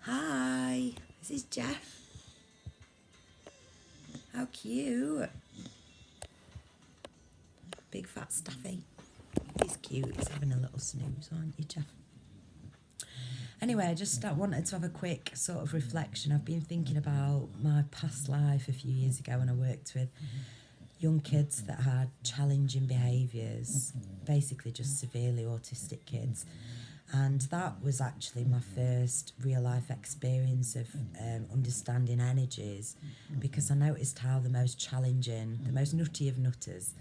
Hi, this is Jeff. How cute. Big fat Staffy. He's cute. He's having a little snooze, aren't you, Jeff? Anyway, I just wanted to have a quick sort of reflection. I've been thinking about my past life a few years ago when I worked with young kids that had challenging behaviours, basically just severely autistic kids. And that was actually my first real life experience of understanding energies, because I noticed how the most challenging, the most nutty of nutters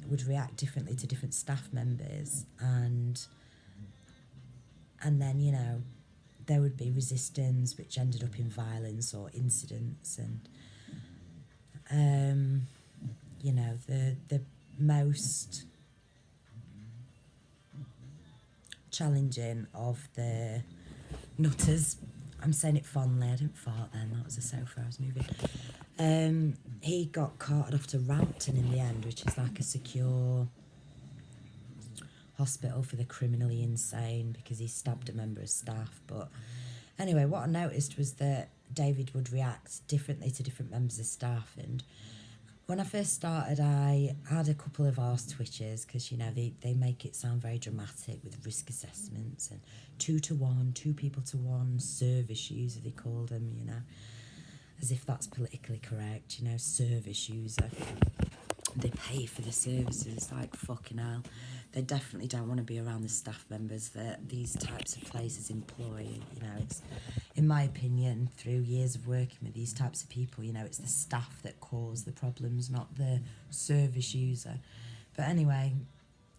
would react differently to different staff members. And then, you know, there would be resistance, which ended up in violence or incidents. And, you know, the most challenging of the nutters, I'm saying it fondly, I didn't fart then, that was a sofa I was moving. He got carted off to Rampton in the end, which is like a secure hospital for the criminally insane, because he stabbed a member of staff. But anyway, what I noticed was that David would react differently to different members of staff. And when I first started, I had a couple of arse twitches, because, you know, they make it sound very dramatic with risk assessments and 2 to 1, 2 people to 1, service user, they called them, you know, as if that's politically correct, you know, service user. They pay for the services, like fucking hell. They definitely don't want to be around the staff members that these types of places employ. You know, it's, in my opinion, through years of working with these types of people, you know, it's the staff that cause the problems, not the service user. But anyway,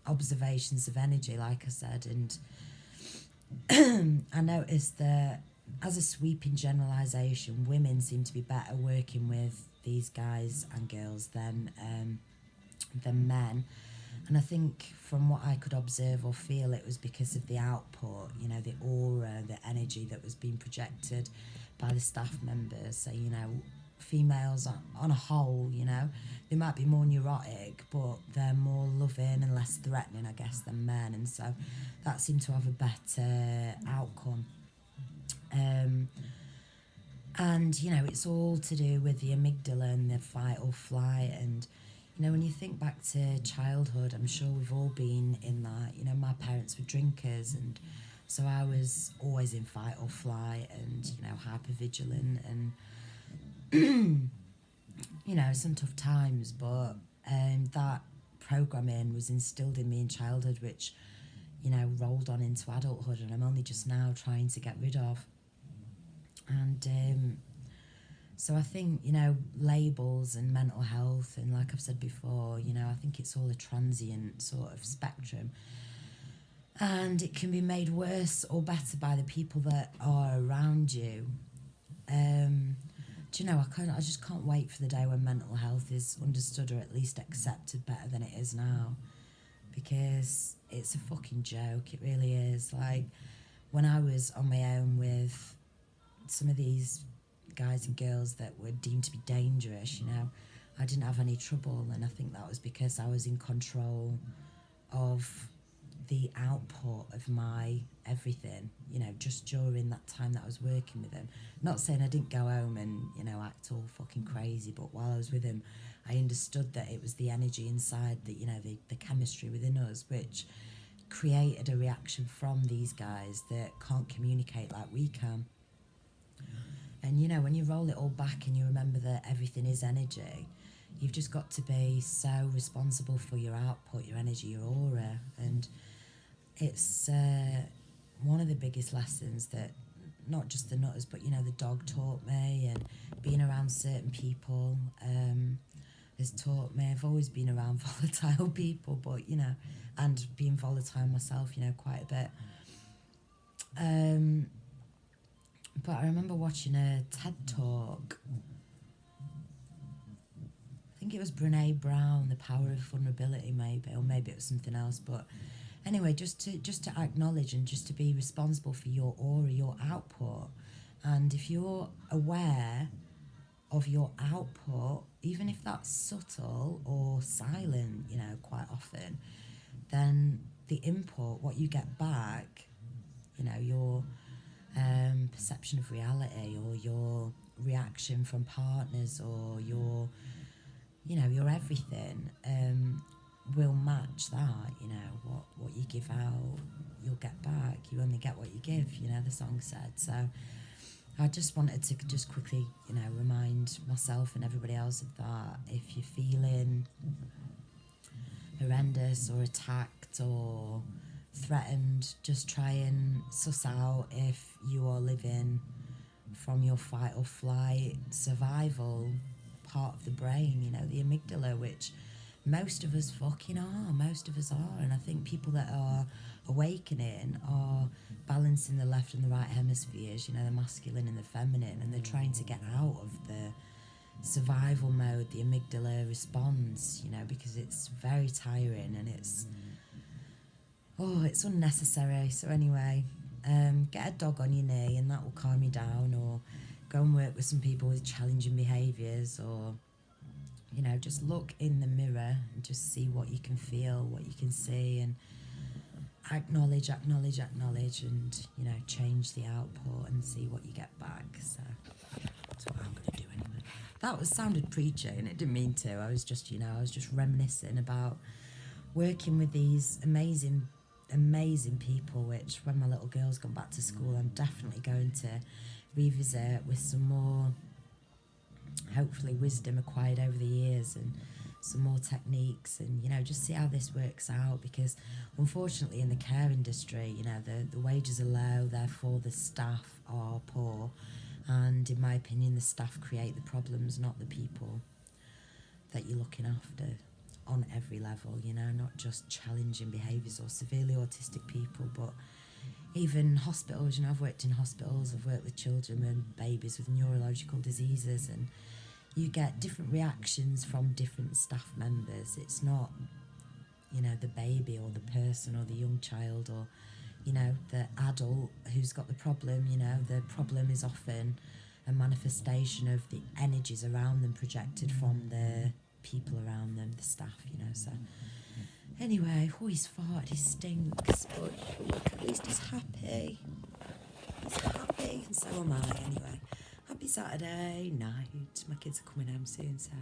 observations of energy, like I said, and I noticed that as a sweeping generalisation, women seem to be better working with these guys and girls than men. And I think from what I could observe or feel, it was because of the output, you know, the aura, the energy that was being projected by the staff members. So, you know, females on a whole, you know, they might be more neurotic, but they're more loving and less threatening, I guess, than men. And so that seemed to have a better outcome. And, you know, it's all to do with the amygdala and the fight or flight. And, you know, when you think back to childhood, I'm sure we've all been in that. You know, my parents were drinkers, and so I was always in fight or flight and, you know, hyper-vigilant and, you know, some tough times. But that programming was instilled in me in childhood, which, you know, rolled on into adulthood, and I'm only just now trying to get rid of. And so I think, you know, labels and mental health, and like I've said before, you know, I think it's all a transient sort of spectrum, and it can be made worse or better by the people that are around you. Do you know, I just can't wait for the day when mental health is understood, or at least accepted better than it is now, because it's a fucking joke, it really is. Like, when I was on my own with some of these guys and girls that were deemed to be dangerous, you know, I didn't have any trouble, and I think that was because I was in control of the output of my everything, you know, just during that time that I was working with him. Not saying I didn't go home and, you know, act all fucking crazy, but while I was with him, I understood that it was the energy inside, that, you know, the chemistry within us, which created a reaction from these guys that can't communicate like we can. And, you know, when you roll it all back and you remember that everything is energy, you've just got to be so responsible for your output, your energy, your aura. And it's one of the biggest lessons that not just the nutters, but, you know, the dog taught me, and being around certain people has taught me. I've always been around volatile people, but, you know, and being volatile myself, you know, quite a bit. But I remember watching a TED Talk. I think it was Brené Brown, The Power of Vulnerability, maybe, or maybe it was something else. But anyway, just to acknowledge and just to be responsible for your aura, your output. And if you're aware of your output, even if that's subtle or silent, you know, quite often, then the input, what you get back, you know, your perception of reality, or your reaction from partners, or your, you know, your everything, will match that. You know, what you give out, you'll get back. You only get what you give, you know, the song said. So I just wanted to just quickly, you know, remind myself and everybody else of that. If you're feeling horrendous or attacked or threatened, just try and suss out if you are living from your fight or flight survival part of the brain, you know, the amygdala, which most of us fucking are. Most of us are. And I think people that are awakening are balancing the left and the right hemispheres, you know, the masculine and the feminine, and they're trying to get out of the survival mode, the amygdala response, you know, because it's very tiring and it's unnecessary. So anyway, get a dog on your knee and that will calm you down, or go and work with some people with challenging behaviours, or, you know, just look in the mirror and just see what you can feel, what you can see, and acknowledge, and, you know, change the output and see what you get back. So that's what I'm going to do anyway. That sounded preachy, and it didn't mean to. I was just, you know, reminiscing about working with these amazing people, which when my little girl's gone back to school, I'm definitely going to revisit with some more, hopefully, wisdom acquired over the years, and some more techniques, and, you know, just see how this works out. Because unfortunately in the care industry, you know, the wages are low, therefore the staff are poor, and in my opinion the staff create the problems, not the people that you're looking after on every level, you know, not just challenging behaviours or severely autistic people, but even hospitals. You know, I've worked in hospitals, I've worked with children and babies with neurological diseases, and you get different reactions from different staff members. It's not, you know, the baby or the person or the young child or, you know, the adult who's got the problem. You know, the problem is often a manifestation of the energies around them projected from the people around them, the staff, you know. So anyway, he's farted, he stinks, but look, at least he's happy. He's happy, and so am I. Anyway, happy Saturday night. My kids are coming home soon, so